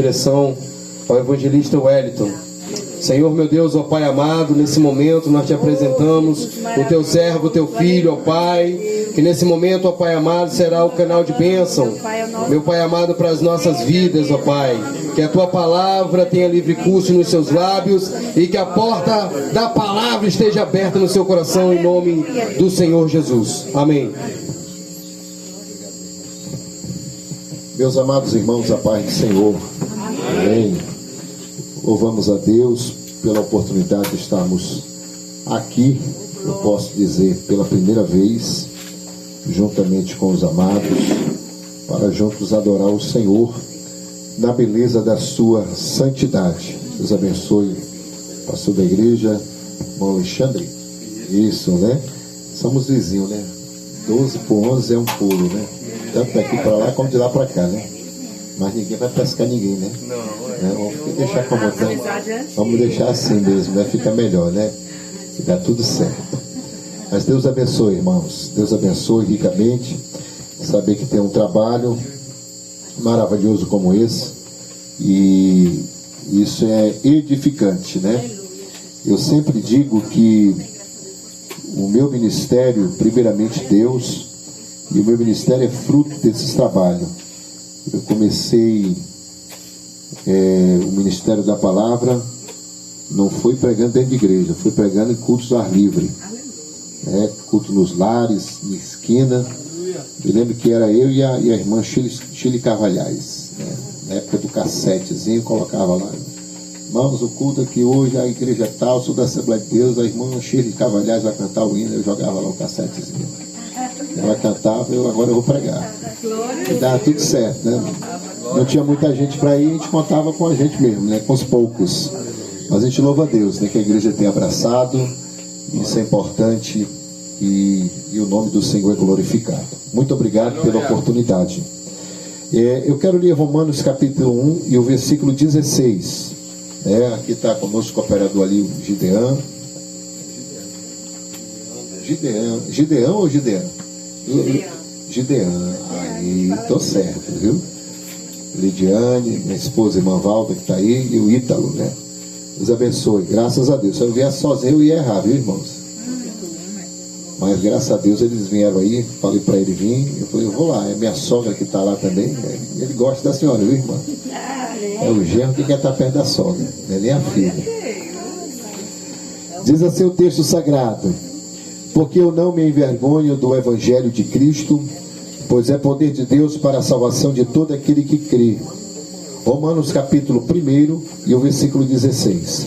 Direção ao evangelista Wellington. Senhor, meu Deus, ó Pai amado, nesse momento nós te apresentamos o teu servo, o teu filho, ó Pai, que nesse momento, ó Pai amado, será o canal de bênção, meu Pai amado, para as nossas vidas, ó Pai, que a tua palavra tenha livre curso nos seus lábios e que a porta da palavra esteja aberta no seu coração, em nome do Senhor Jesus. Amém. Meus amados irmãos, a paz do Senhor. Amém. Louvamos a Deus pela oportunidade de estarmos aqui, eu posso dizer, pela primeira vez, juntamente com os amados, para juntos adorar o Senhor na beleza da sua santidade. Deus abençoe o pastor da igreja, irmão Alexandre. Isso, né? Somos vizinhos, né? 12 por 11 é um pulo, né? Tanto daqui para lá como de lá para cá, né? Mas ninguém vai pescar ninguém, né? Vamos deixar como tem. Vamos deixar assim mesmo, né? Fica melhor, né? E dá tudo certo. Mas Deus abençoe, irmãos. Deus abençoe ricamente. Saber que tem um trabalho maravilhoso como esse. E isso é edificante, né? Eu sempre digo que o meu ministério, primeiramente Deus, e o meu ministério é fruto desses trabalhos. Eu comecei o ministério da palavra, não fui pregando dentro de igreja, fui pregando em cultos ao ar livre, culto nos lares, na esquina. Eu lembro que era eu e a irmã Chile Carvalhais, né? Na época do cassetezinho, colocava lá: irmãos, o culto aqui hoje, a igreja tal, sou da Assembleia de Deus, a irmã Chile Carvalhais vai cantar o hino. Eu jogava lá o cassetezinho, ela cantava, agora eu vou pregar. E dava tudo certo, né? Não tinha muita gente para ir, a gente contava com a gente mesmo, né? Com os poucos. Mas a gente louva a Deus, né? Que a igreja tenha abraçado, isso é importante, e o nome do Senhor é glorificado. Muito obrigado pela oportunidade. Eu quero ler Romanos capítulo 1 e o versículo 16. Aqui está conosco o operador ali, o Gideão. Gideão ou Gideão? Gideão. Aí, tô certo, viu? Lidiane, minha esposa, irmã Valda, que está aí, e o Ítalo, né? Deus abençoe, graças a Deus. Se eu viesse sozinho, eu ia errar, viu, irmãos? Mas graças a Deus eles vieram aí, falei para ele vir, eu falei, eu vou lá. É minha sogra que está lá também, ele gosta da senhora, viu, irmã? É o genro que quer estar perto da sogra, não é nem a filha. Diz assim o texto sagrado: porque eu não me envergonho do evangelho de Cristo, pois é poder de Deus para a salvação de todo aquele que crê. Romanos capítulo 1 e o versículo 16.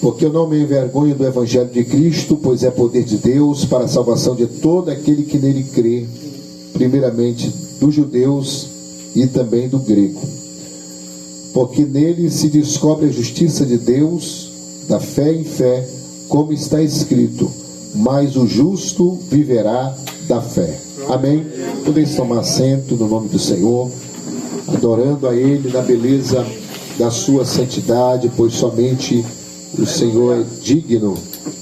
Porque eu não me envergonho do evangelho de Cristo, pois é poder de Deus para a salvação de todo aquele que nele crê, primeiramente dos judeus e também do grego. Porque nele se descobre a justiça de Deus, da fé em fé, como está escrito: mas o justo viverá da fé. Amém? Podemos tomar assento no nome do Senhor, adorando a Ele na beleza da sua santidade, pois somente o Senhor é digno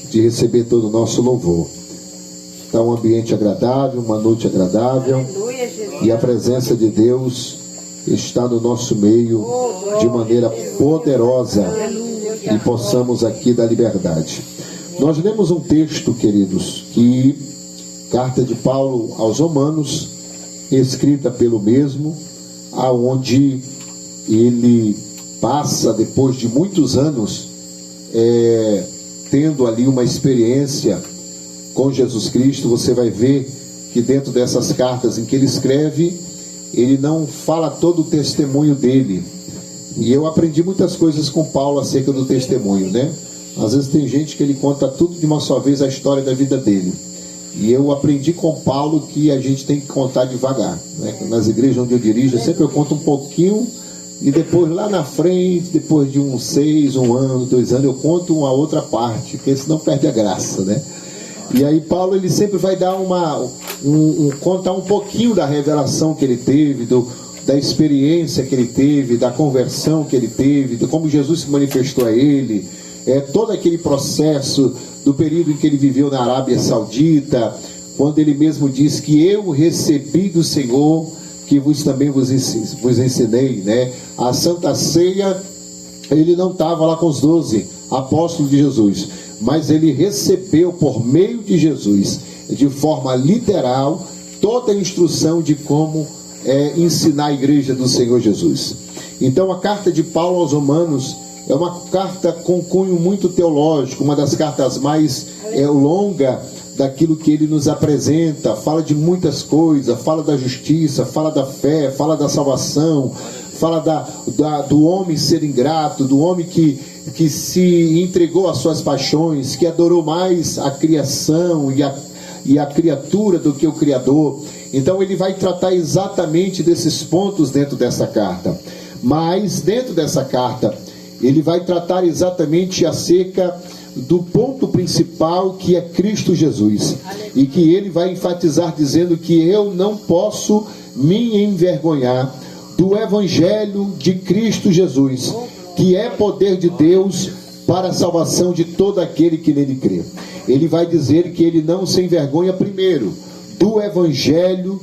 de receber todo o nosso louvor. Está um ambiente agradável, uma noite agradável, e a presença de Deus está no nosso meio de maneira poderosa, e possamos aqui dar liberdade. Nós lemos um texto, queridos, que carta de Paulo aos Romanos, escrita pelo mesmo, aonde ele passa, depois de muitos anos, tendo ali uma experiência com Jesus Cristo. Você vai ver que dentro dessas cartas em que ele escreve, ele não fala todo o testemunho dele. E eu aprendi muitas coisas com Paulo acerca do testemunho, né? Às vezes tem gente que ele conta tudo de uma só vez, a história da vida dele. E eu aprendi com Paulo que a gente tem que contar devagar, né? Nas igrejas onde eu dirijo, sempre eu conto um pouquinho, e depois lá na frente, depois de uns 6, 1 ano, 2 anos, eu conto uma outra parte, porque senão perde a graça, né? E aí Paulo, ele sempre vai dar contar um pouquinho da revelação que ele teve, da experiência que ele teve, da conversão que ele teve, de como Jesus se manifestou a ele, todo aquele processo do período em que ele viveu na Arábia Saudita, quando ele mesmo diz que eu recebi do Senhor que também vos ensinei, né? A Santa Ceia, ele não estava lá com os 12 apóstolos de Jesus, mas ele recebeu por meio de Jesus, de forma literal, toda a instrução de como ensinar a igreja do Senhor Jesus. Então a carta de Paulo aos Romanos é uma carta com cunho muito teológico, uma das cartas mais longa daquilo que ele nos apresenta. Fala de muitas coisas, fala da justiça, fala da fé, fala da salvação, fala do homem ser ingrato, do homem que se entregou às suas paixões, que adorou mais a criação e a criatura do que o Criador. Então ele vai tratar exatamente desses pontos dentro dessa carta. Mas dentro dessa carta ele vai tratar exatamente acerca do ponto principal, que é Cristo Jesus, e que ele vai enfatizar dizendo que eu não posso me envergonhar do Evangelho de Cristo Jesus, que é poder de Deus para a salvação de todo aquele que nele crê. Ele vai dizer que ele não se envergonha, primeiro, do Evangelho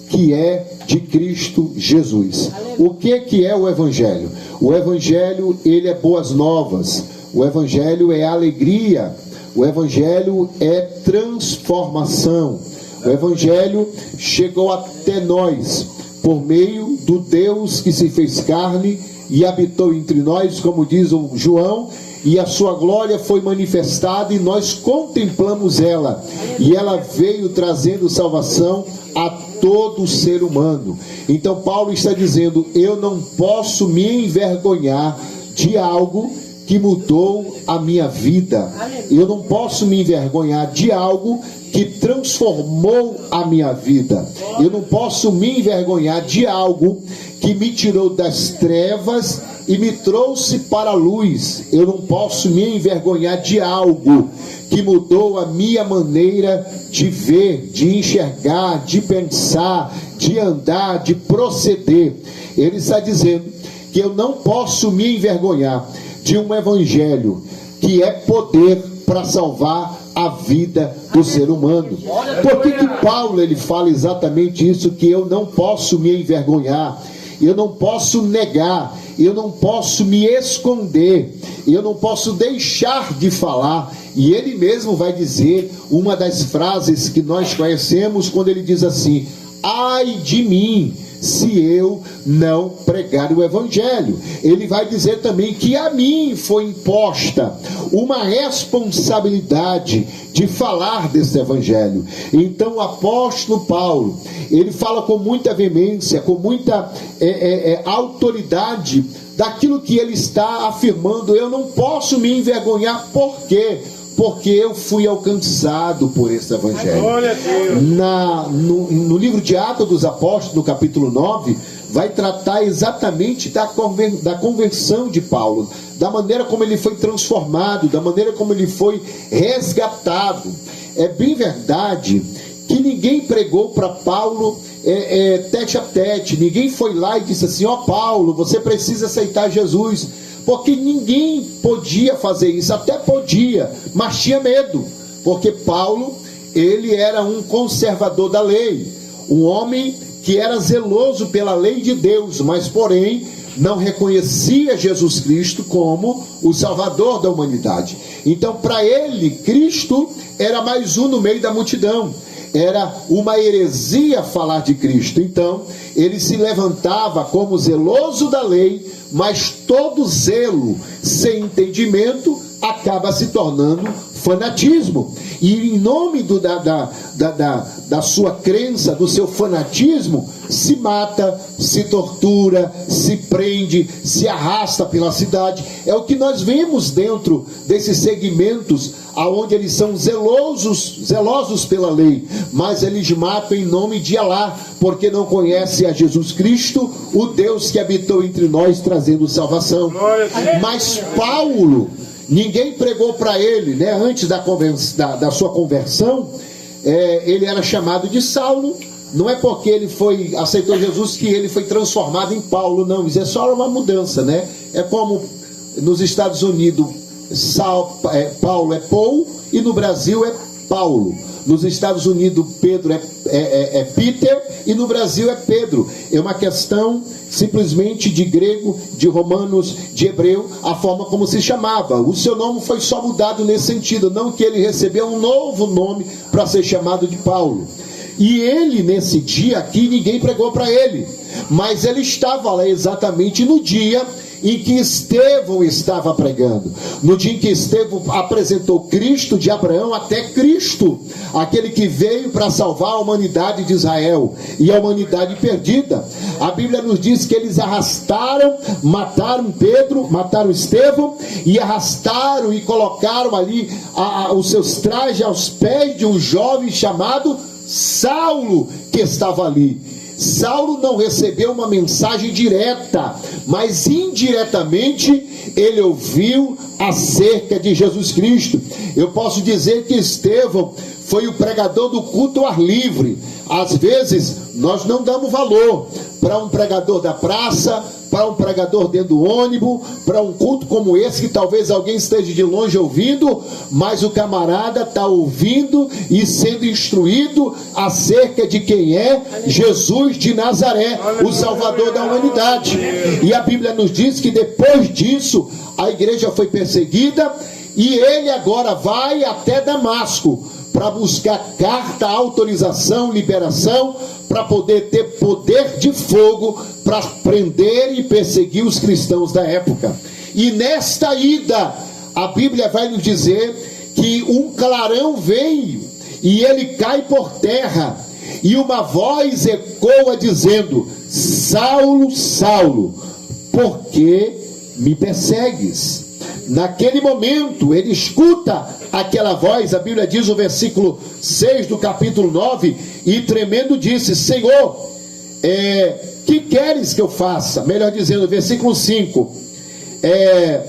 que é de Cristo Jesus. O que é o Evangelho? O Evangelho, ele é boas novas. O Evangelho é alegria. O Evangelho é transformação. O Evangelho chegou até nós por meio do Deus que se fez carne e habitou entre nós, como diz o João, e a sua glória foi manifestada e nós contemplamos ela, e ela veio trazendo salvação a todo ser humano. Então Paulo está dizendo: eu não posso me envergonhar de algo que mudou a minha vida. Eu não posso me envergonhar de algo que transformou a minha vida. Eu não posso me envergonhar de algo que me tirou das trevas e me trouxe para a luz. Eu não posso me envergonhar de algo que mudou a minha maneira de ver, de enxergar, de pensar, de andar, de proceder. Ele está dizendo que eu não posso me envergonhar de um evangelho que é poder para salvar a vida do ser humano. Por que Paulo ele fala exatamente isso, que eu não posso me envergonhar, eu não posso negar, eu não posso me esconder, eu não posso deixar de falar? E ele mesmo vai dizer uma das frases que nós conhecemos, quando ele diz assim: ai de mim se eu não pregar o evangelho. Ele vai dizer também que a mim foi imposta uma responsabilidade de falar desse evangelho. Então o apóstolo Paulo, ele fala com muita veemência, com muita autoridade daquilo que ele está afirmando. Eu não posso me envergonhar. Por quê? Porque eu fui alcançado por esse evangelho. No livro de Atos dos Apóstolos, no capítulo 9, vai tratar exatamente da conversão de Paulo, da maneira como ele foi transformado, da maneira como ele foi resgatado. É bem verdade que ninguém pregou para Paulo tete a tete, ninguém foi lá e disse assim: ó Paulo, você precisa aceitar Jesus. Porque ninguém podia fazer isso, até podia, mas tinha medo, porque Paulo, ele era um conservador da lei, um homem que era zeloso pela lei de Deus, mas porém não reconhecia Jesus Cristo como o Salvador da humanidade. Então para ele, Cristo era mais um no meio da multidão. Era uma heresia falar de Cristo. Então ele se levantava como zeloso da lei, mas todo zelo sem entendimento acaba se tornando fanatismo. E em nome da sua crença, do seu fanatismo, se mata, se tortura, se prende, se arrasta pela cidade. É o que nós vemos dentro desses segmentos, aonde eles são zelosos pela lei, mas eles matam em nome de Alá, porque não conhecem a Jesus Cristo, o Deus que habitou entre nós, trazendo salvação. Mas Paulo, ninguém pregou para ele, né? Antes da sua conversão, ele era chamado de Saulo. Não é porque ele aceitou Jesus que ele foi transformado em Paulo, não. Isso é só uma mudança, né? É como nos Estados Unidos Paulo é Paul, e no Brasil é Paulo. Nos Estados Unidos, Pedro é Peter, e no Brasil é Pedro. É uma questão simplesmente de grego, de romanos, de hebreu, a forma como se chamava. O seu nome foi só mudado nesse sentido, não que ele recebeu um novo nome para ser chamado de Paulo. E ele, nesse dia aqui, ninguém pregou para ele, mas ele estava lá exatamente no dia em que Estevão estava pregando, no dia em que Estevão apresentou Cristo, de Abraão até Cristo, aquele que veio para salvar a humanidade de Israel e a humanidade perdida. A Bíblia nos diz que eles arrastaram, mataram Pedro, mataram Estevão, e arrastaram e colocaram ali os seus trajes aos pés de um jovem chamado Saulo, que estava ali. Saulo não recebeu uma mensagem direta, mas indiretamente ele ouviu acerca de Jesus Cristo. Eu posso dizer que Estevão foi o pregador do culto ao ar livre. Às vezes nós não damos valor para um pregador da praça, para um pregador dentro do ônibus, para um culto como esse, que talvez alguém esteja de longe ouvindo, mas o camarada está ouvindo e sendo instruído acerca de quem é Jesus de Nazaré, o Salvador da humanidade. E a Bíblia nos diz que depois disso a igreja foi perseguida, e ele agora vai até Damasco para buscar carta, autorização, liberação, para poder ter poder de fogo para prender e perseguir os cristãos da época. E nesta ida, a Bíblia vai nos dizer que um clarão veio e ele cai por terra, e uma voz ecoa dizendo: Saulo, Saulo, por que me persegues? Naquele momento ele escuta aquela voz. A Bíblia diz no versículo 6 do capítulo 9: e tremendo disse: Senhor, que queres que eu faça? Melhor dizendo, versículo 5,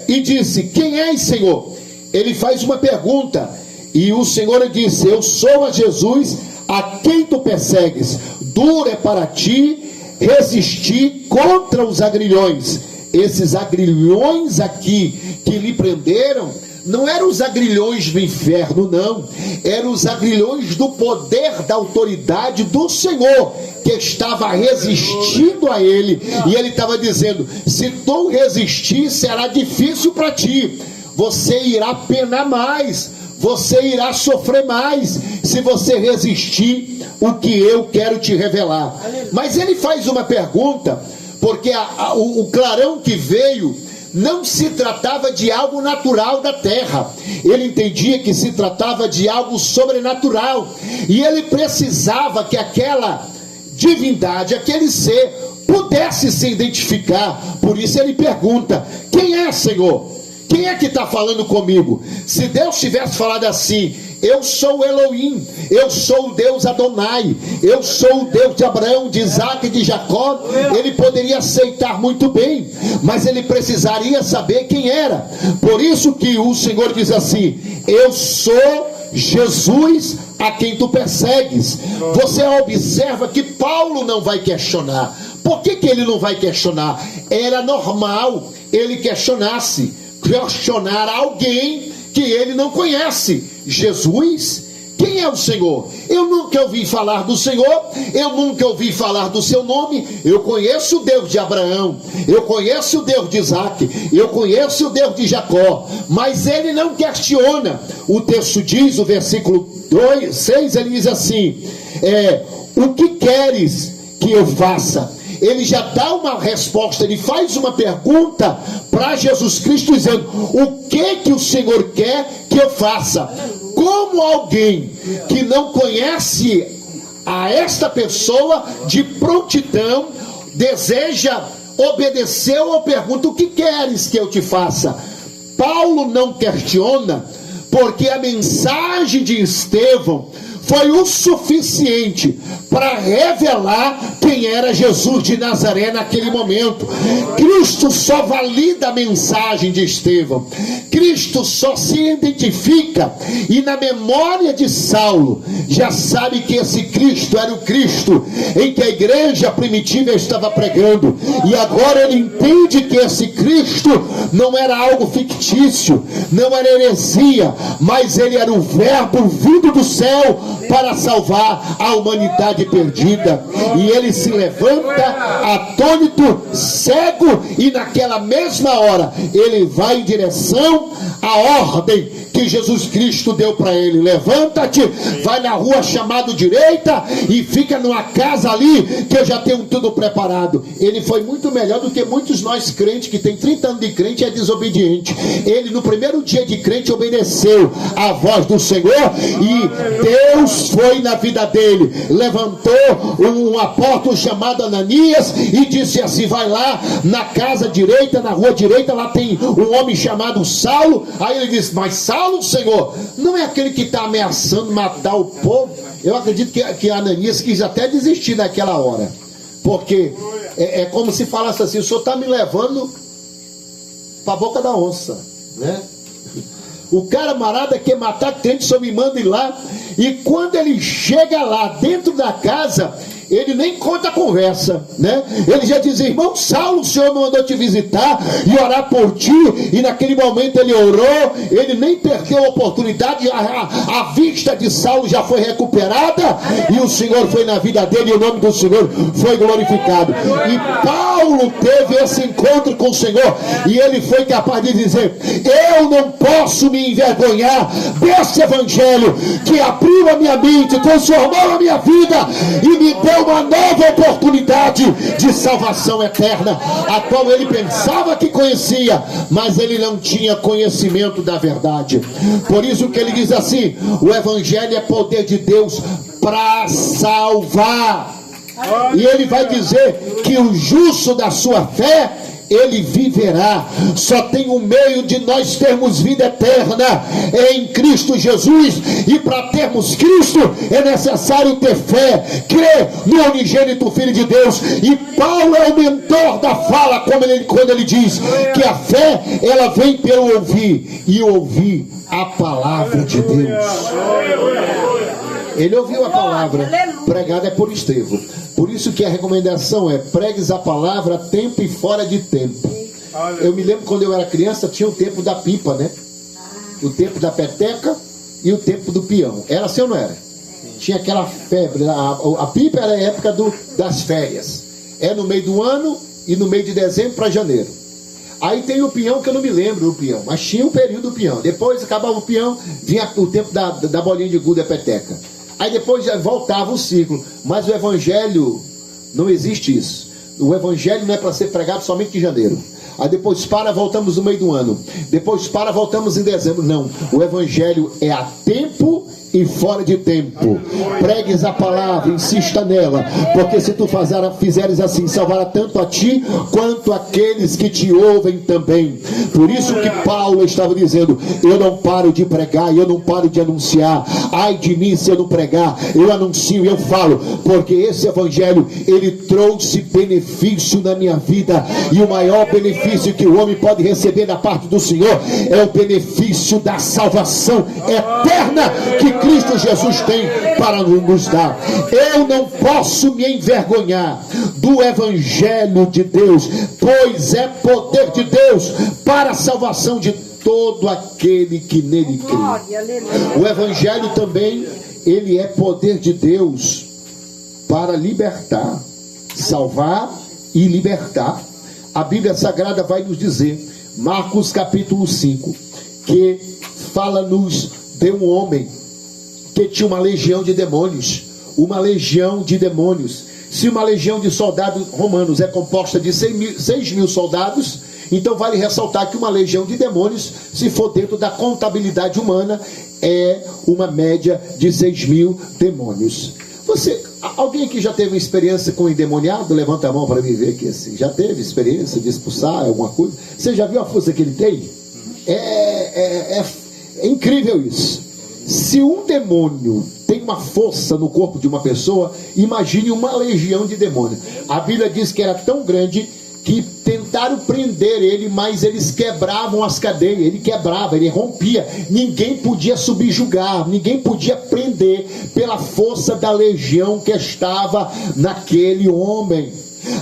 e disse: quem és, Senhor? Ele faz uma pergunta, e o Senhor lhe disse: eu sou a Jesus a quem tu persegues. Duro é para ti resistir contra os agrilhões. Esses agrilhões aqui que lhe prenderam não eram os agrilhões do inferno, não. Eram os agrilhões do poder, da autoridade do Senhor, que estava resistindo a ele. E ele estava dizendo: se tu resistir, será difícil para ti. Você irá penar mais, você irá sofrer mais, se você resistir o que eu quero te revelar. Mas ele faz uma pergunta, porque o clarão que veio não se tratava de algo natural da terra. Ele entendia que se tratava de algo sobrenatural, e ele precisava que aquela divindade, aquele ser, pudesse se identificar. Por isso ele pergunta: quem é, Senhor? Quem é que está falando comigo? Se Deus tivesse falado assim: eu sou Elohim, eu sou o Deus Adonai, eu sou o Deus de Abraão, de Isaac e de Jacó, ele poderia aceitar muito bem, mas ele precisaria saber quem era. Por isso que o Senhor diz assim: eu sou Jesus a quem tu persegues. Você observa que Paulo não vai questionar. Por que ele não vai questionar? Era normal ele questionasse, questionar alguém que ele não conhece. Jesus, quem é o Senhor? Eu nunca ouvi falar do Senhor, eu nunca ouvi falar do seu nome. Eu conheço o Deus de Abraão, eu conheço o Deus de Isaac, eu conheço o Deus de Jacó, mas ele não questiona. O texto diz, o versículo 6, ele diz assim: o que queres que eu faça? Ele já dá uma resposta, ele faz uma pergunta para Jesus Cristo, dizendo: o que o Senhor quer que eu faça? Como alguém que não conhece a esta pessoa, de prontidão deseja obedecer ou pergunta: o que queres que eu te faça? Paulo não questiona, porque a mensagem de Estevão foi o suficiente para revelar quem era Jesus de Nazaré naquele momento. Cristo só valida a mensagem de Estevão. Cristo só se identifica, e na memória de Saulo já sabe que esse Cristo era o Cristo em que a igreja primitiva estava pregando. E agora ele entende que esse Cristo não era algo fictício, não era heresia, mas ele era o Verbo vindo do céu para salvar a humanidade perdida. E ele se levanta atônito, cego, e naquela mesma hora ele vai em direção à ordem que Jesus Cristo deu para ele: levanta-te, vai na rua chamada direita e fica numa casa ali que eu já tenho tudo preparado. Ele foi muito melhor do que muitos nós crentes que tem 30 anos de crente e é desobediente. Ele no primeiro dia de crente obedeceu a voz do Senhor e Deus foi na vida dele, levantou um apóstolo chamado Ananias e disse assim: vai lá na casa direita, na rua direita, lá tem um homem chamado Saulo. Aí ele disse: mas Saulo, Senhor, não é aquele que está ameaçando matar o povo? Eu acredito que Ananias quis até desistir naquela hora, porque é como se falasse assim: o senhor está me levando para a boca da onça, né? O camarada quer matar crente, só me manda ir lá. E quando ele chega lá dentro da casa, ele nem conta a conversa, né? Ele já diz: irmão Saulo, o Senhor me mandou te visitar e orar por ti. E naquele momento ele orou, ele nem perdeu a oportunidade. A vista de Saulo já foi recuperada e o Senhor foi na vida dele e o nome do Senhor foi glorificado. E Paulo teve esse encontro com o Senhor e ele foi capaz de dizer: eu não posso me envergonhar desse evangelho que abriu a minha mente, transformou a minha vida e me deu uma nova oportunidade de salvação eterna, a qual ele pensava que conhecia, mas ele não tinha conhecimento da verdade. Por isso que ele diz assim: o evangelho é poder de Deus para salvar. E ele vai dizer que o justo da sua fé, ele viverá. Só tem um meio de nós termos vida eterna, é em Cristo Jesus. E para termos Cristo é necessário ter fé, crer no unigênito Filho de Deus. E Paulo é o mentor da fala, quando ele diz que a fé, ela vem pelo ouvir, e ouvir a palavra de Deus. Ele ouviu a palavra pregada por Estevão. Por isso que a recomendação é: pregues a palavra a tempo e fora de tempo. Eu me lembro quando eu era criança, tinha o tempo da pipa, né? O tempo da peteca e o tempo do peão. Era assim ou não era? Tinha aquela febre. A pipa era a época das férias. É no meio do ano e no meio de dezembro para janeiro. Aí tem o peão, que eu não me lembro o peão, mas tinha um período do peão. Depois acabava o peão, vinha o tempo da bolinha de gude, da peteca. Aí depois já voltava o ciclo. Mas o evangelho, não existe isso. O evangelho não é para ser pregado somente em janeiro. Aí depois voltamos no meio do ano. Depois voltamos em dezembro. Não, o evangelho é a tempo e fora de tempo. Pregues a palavra, insista nela, porque se tu fizeres assim, salvará tanto a ti quanto aqueles que te ouvem também. Por isso que Paulo estava dizendo: eu não paro de pregar, eu não paro de anunciar. Ai de mim se eu não pregar, eu anuncio e eu falo, porque esse evangelho, ele trouxe benefício na minha vida. E o maior benefício que o homem pode receber da parte do Senhor é o benefício da salvação eterna que Cristo Jesus tem para nos dar. Eu não posso me envergonhar do evangelho de Deus, pois é poder de Deus para a salvação de todo aquele que nele crê. O evangelho também, ele é poder de Deus para libertar, salvar e libertar. A Bíblia Sagrada vai nos dizer, Marcos capítulo 5, que fala-nos de um homem que tinha uma legião de demônios. Uma legião de demônios. Se uma legião de soldados romanos é composta de 6 mil soldados, então vale ressaltar que uma legião de demônios, se for dentro da contabilidade humana, é uma média de 6 mil demônios. Alguém aqui já teve experiência com endemoniado? Levanta a mão para mim ver aqui assim. Já teve experiência de expulsar alguma coisa? Você já viu a força que ele tem? É incrível isso. Se um demônio tem uma força no corpo de uma pessoa, imagine uma legião de demônios. A Bíblia diz que era tão grande que tentaram prender ele, mas eles quebravam as cadeias. Ele quebrava, ele rompia. Ninguém podia subjugar, ninguém podia prender pela força da legião que estava naquele homem.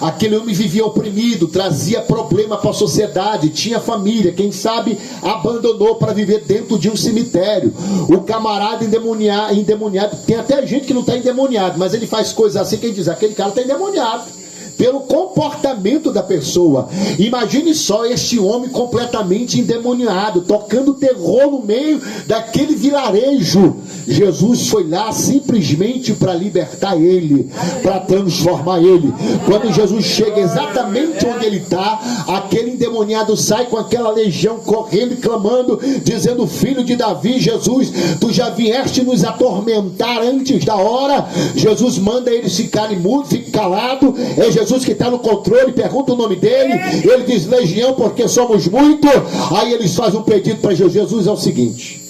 Aquele homem vivia oprimido, trazia problema para a sociedade, tinha família, quem sabe abandonou para viver dentro de um cemitério. O camarada endemoniado, tem até gente que não está endemoniado, mas ele faz coisas assim, quem diz, aquele cara está endemoniado. Pelo comportamento da pessoa. Imagine só este homem completamente endemoniado, tocando terror no meio daquele vilarejo. Jesus foi lá simplesmente para libertar ele, para transformar ele. Quando Jesus chega exatamente onde ele está, aquele endemoniado sai com aquela legião correndo e clamando, dizendo: filho de Davi, Jesus, tu já vieste nos atormentar antes da hora. Jesus manda eles ficarem mudos, fiquem calados. É Jesus que está no controle, pergunta o nome dele, ele diz: legião, porque somos muito. Aí eles fazem um pedido para Jesus: Jesus, é o seguinte,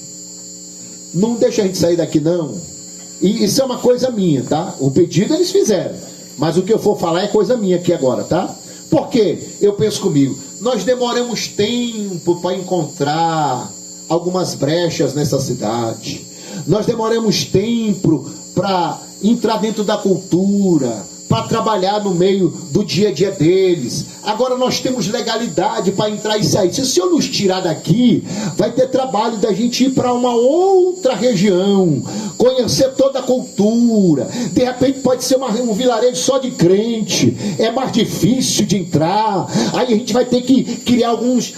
não deixa a gente sair daqui não. E isso é uma coisa minha, tá? O pedido eles fizeram, mas o que eu for falar é coisa minha aqui agora, tá? Porque eu penso comigo, nós demoramos tempo para encontrar algumas brechas nessa cidade, nós demoramos tempo para entrar dentro da cultura, para trabalhar no meio do dia a dia deles. Agora nós temos legalidade para entrar e sair. Se o Senhor nos tirar daqui, vai ter trabalho da gente ir para uma outra região, conhecer toda a cultura. De repente pode ser um vilarejo só de crente, é mais difícil de entrar. Aí a gente vai ter que criar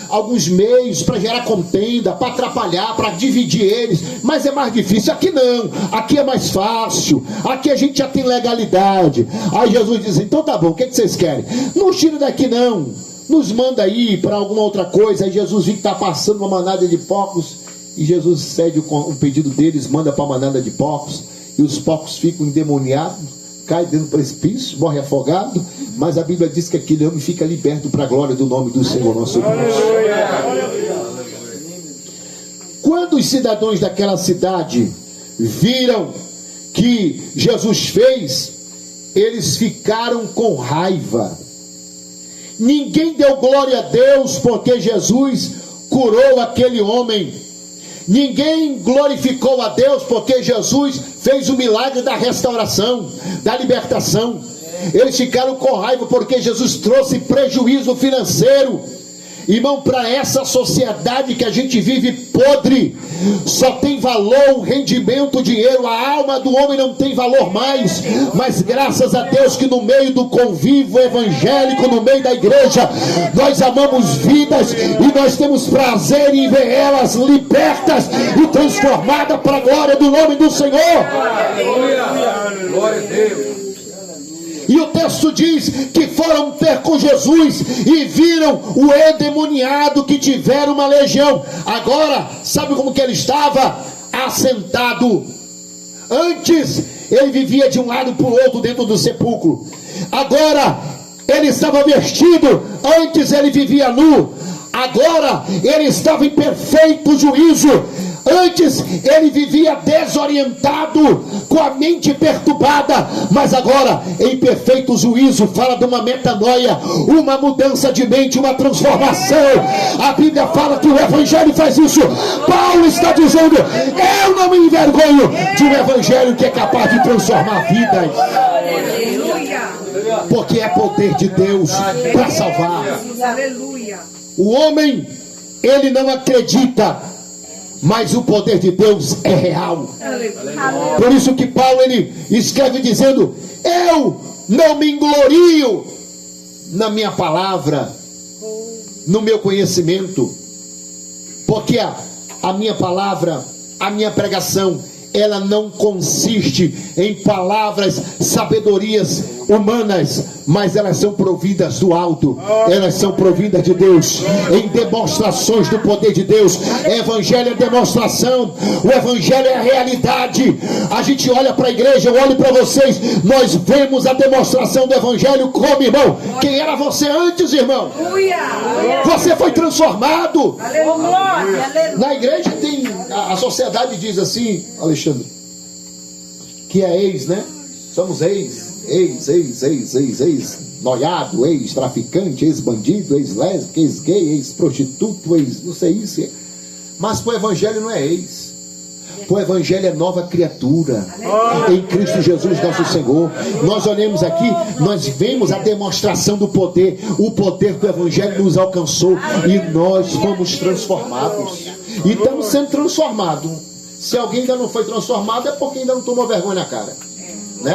alguns meios para gerar contenda, para atrapalhar, para dividir eles. Mas é mais difícil. Aqui não, aqui é mais fácil, aqui a gente já tem legalidade. Aí Jesus diz: então tá bom, o que vocês querem? Não tira daqui não, nos manda aí para alguma outra coisa. Aí Jesus viu que está passando uma manada de porcos, e Jesus cede o pedido deles, manda para a manada de porcos, e os porcos ficam endemoniados, caem dentro do precipício, morre afogado. Mas a Bíblia diz que aquele homem fica liberto para a glória do nome do Senhor nosso Deus. Quando os cidadãos daquela cidade viram que Jesus fez, eles ficaram com raiva. Ninguém deu glória a Deus porque Jesus curou aquele homem. Ninguém glorificou a Deus porque Jesus fez o milagre da restauração, da libertação. Eles ficaram com raiva porque Jesus trouxe prejuízo financeiro. Irmão, para essa sociedade que a gente vive podre, só tem valor o rendimento, o dinheiro. A alma do homem não tem valor mais. Mas graças a Deus que no meio do convívio evangélico, no meio da igreja, nós amamos vidas e nós temos prazer em ver elas libertas e transformadas para a glória do nome do Senhor. Glória a Deus. E o texto diz que foram ter com Jesus e viram o endemoniado que tivera uma legião. Agora, sabe como que ele estava? Assentado. Antes, ele vivia de um lado para o outro dentro do sepulcro. Agora, ele estava vestido. Antes, ele vivia nu. Agora, ele estava em perfeito juízo. Antes ele vivia desorientado, com a mente perturbada, mas agora em perfeito juízo. Fala de uma metanoia, uma mudança de mente, uma transformação. A Bíblia fala que o Evangelho faz isso. Paulo está dizendo: eu não me envergonho de um Evangelho que é capaz de transformar vidas, porque é poder de Deus para salvar. O homem, ele não acredita, mas o poder de Deus é real. Por isso que Paulo ele escreve dizendo: eu não me englorio na minha palavra, no meu conhecimento, porque a minha palavra, a minha pregação, ela não consiste em palavras, sabedorias humanas, mas elas são providas do alto, elas são providas de Deus, em demonstrações do poder de Deus. Evangelho é demonstração, o Evangelho é a realidade. A gente olha para a igreja, eu olho para vocês, nós vemos a demonstração do Evangelho. Como, irmão? Quem era você antes, irmão? Você foi transformado. Na igreja tem, a sociedade diz assim, Alexandre, que é ex, né? Somos ex, noiado, ex-traficante, ex-bandido, ex-lésbico, ex-gay, ex-prostituto, ex não sei isso. Mas para o Evangelho não é ex. O Evangelho é nova criatura em Cristo Jesus nosso Senhor. Nós olhamos aqui, nós vemos a demonstração do poder. O poder do Evangelho nos alcançou e nós fomos transformados. E estamos sendo transformados. Se alguém ainda não foi transformado, é porque ainda não tomou vergonha na cara, né?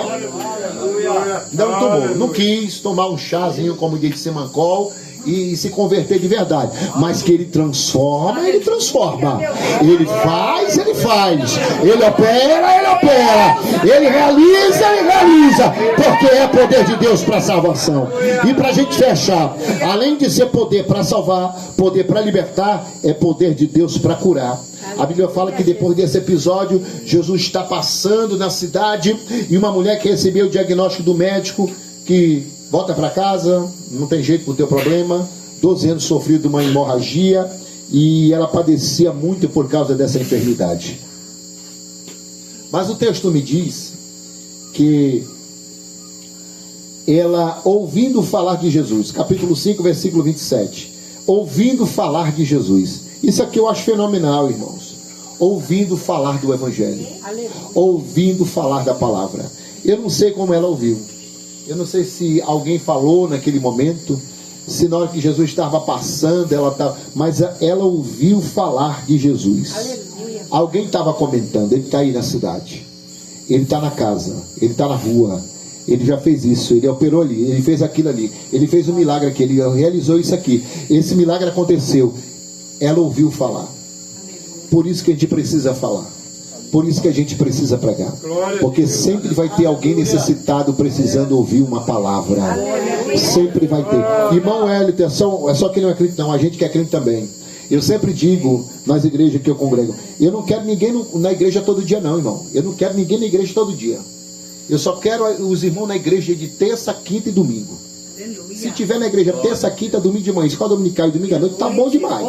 Ainda não tomou, não quis tomar um chazinho como de Semancol e se converter de verdade. Mas que ele transforma, ele transforma. Ele faz, ele faz. Ele opera, ele opera. Ele realiza, ele realiza. Porque é poder de Deus para salvação. E para a gente fechar, além de ser poder para salvar, poder para libertar, é poder de Deus para curar. A Bíblia fala que depois desse episódio, Jesus está passando na cidade e uma mulher que recebeu o diagnóstico do médico que volta para casa, não tem jeito pro teu problema, 12 anos sofreu de uma hemorragia e ela padecia muito por causa dessa enfermidade. Mas o texto me diz que ela, ouvindo falar de Jesus, capítulo 5, versículo 27, ouvindo falar de Jesus, isso aqui eu acho fenomenal, irmãos, ouvindo falar do Evangelho, ouvindo falar da palavra. Eu não sei como ela ouviu. Eu não sei se alguém falou naquele momento, se na hora que Jesus estava passando, mas ela ouviu falar de Jesus. Aleluia. Alguém estava comentando, ele está aí na cidade, ele está na casa, ele está na rua, ele já fez isso, ele operou ali, ele fez aquilo ali, ele fez um milagre aqui, ele realizou isso aqui, esse milagre aconteceu. Ela ouviu falar. Por isso que a gente precisa falar. Por isso que a gente precisa pregar. Porque sempre vai ter alguém necessitado precisando ouvir uma palavra. Sempre vai ter. Irmão Hélio, é só quem não é crente, não. A gente que é crente também. Eu sempre digo nas igrejas que eu congrego, eu não quero ninguém na igreja todo dia não, irmão. Eu não quero ninguém na igreja todo dia. Eu só quero os irmãos na igreja de terça, quinta e domingo. Se tiver na igreja terça, quinta, domingo de manhã, escola dominical e domingo à noite, tá bom demais.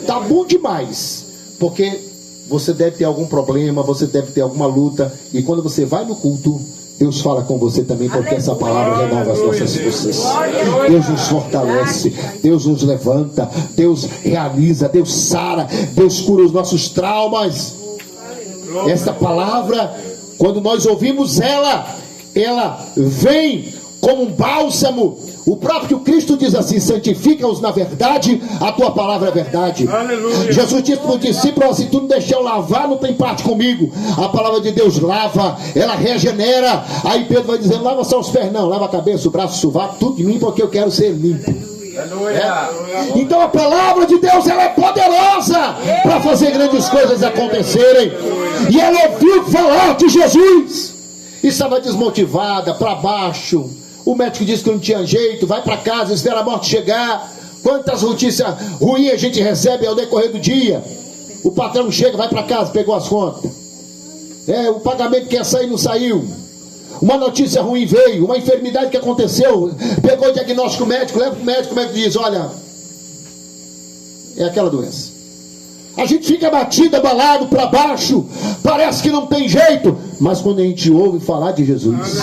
Tá bom demais. Porque você deve ter algum problema, você deve ter alguma luta. E quando você vai no culto, Deus fala com você também, porque essa palavra renova as nossas forças. Deus nos fortalece, Deus nos levanta, Deus realiza, Deus sara, Deus cura os nossos traumas. Essa palavra, quando nós ouvimos ela vem como um bálsamo. O próprio Cristo diz assim: santifica-os na verdade, a tua palavra é verdade. Aleluia. Jesus disse para o discípulo: se tu não deixar eu lavar, não tem parte comigo. A palavra de Deus lava, ela regenera. Aí Pedro vai dizendo: lava só os pés, não, lava a cabeça, o braço, o sovaco, tudo de mim, porque eu quero ser limpo. É. Então a palavra de Deus, ela é poderosa para fazer grandes coisas acontecerem. E ela ouviu falar de Jesus, estava desmotivada, para baixo. O médico disse que não tinha jeito, vai para casa, espera a morte chegar. Quantas notícias ruins a gente recebe ao decorrer do dia. O patrão chega, vai para casa, pegou as contas. O pagamento que ia sair não saiu. Uma notícia ruim veio, uma enfermidade que aconteceu, pegou o diagnóstico médico, leva para o médico, o médico diz: olha, é aquela doença. A gente fica batido, abalado, para baixo, parece que não tem jeito, mas quando a gente ouve falar de Jesus,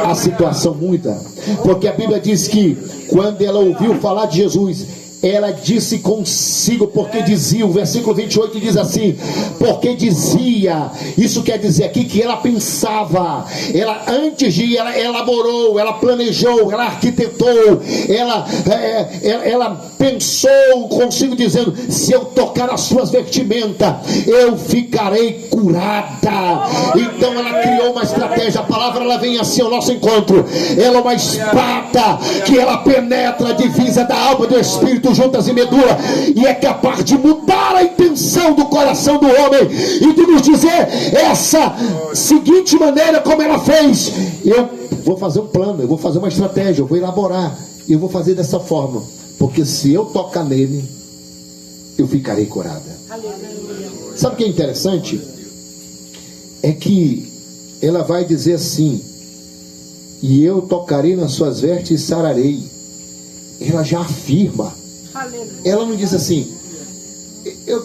a situação muda. Porque a Bíblia diz que quando ela ouviu falar de Jesus, ela disse consigo, porque dizia, o versículo 28 diz assim: porque dizia, isso quer dizer aqui que ela pensava, ela antes de ir, ela elaborou, ela planejou, ela arquitetou, ela pensou consigo dizendo: se eu tocar as suas vestimentas, eu ficarei curada. Então ela criou uma estratégia. A palavra ela vem assim ao nosso encontro. Ela é uma espada que ela penetra a divisa da alma e do espírito, juntas e medula, e é capaz de mudar a intenção do coração do homem e de nos dizer essa seguinte maneira como ela fez: eu vou fazer um plano, eu vou fazer uma estratégia, eu vou elaborar, e eu vou fazer dessa forma, porque se eu tocar nele, eu ficarei curada. Sabe o que é interessante? É que ela vai dizer assim: e eu tocarei nas suas vestes e sararei. Ela já afirma. Ela não diz assim: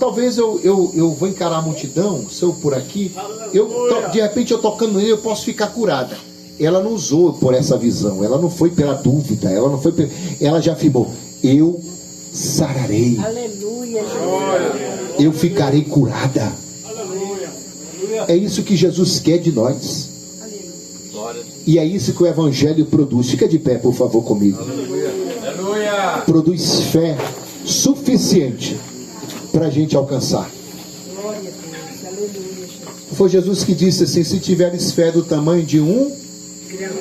talvez eu vou encarar a multidão, se eu por aqui, de repente eu tocando nele, eu posso ficar curada. Ela não usou por essa visão, ela não foi pela dúvida, ela já afirmou: eu sararei. Aleluia, Jesus. Eu ficarei curada. É isso que Jesus quer de nós. E é isso que o Evangelho produz. Fica de pé, por favor, comigo. Produz fé suficiente para a gente alcançar. Foi Jesus que disse assim: se tiveres fé do tamanho de um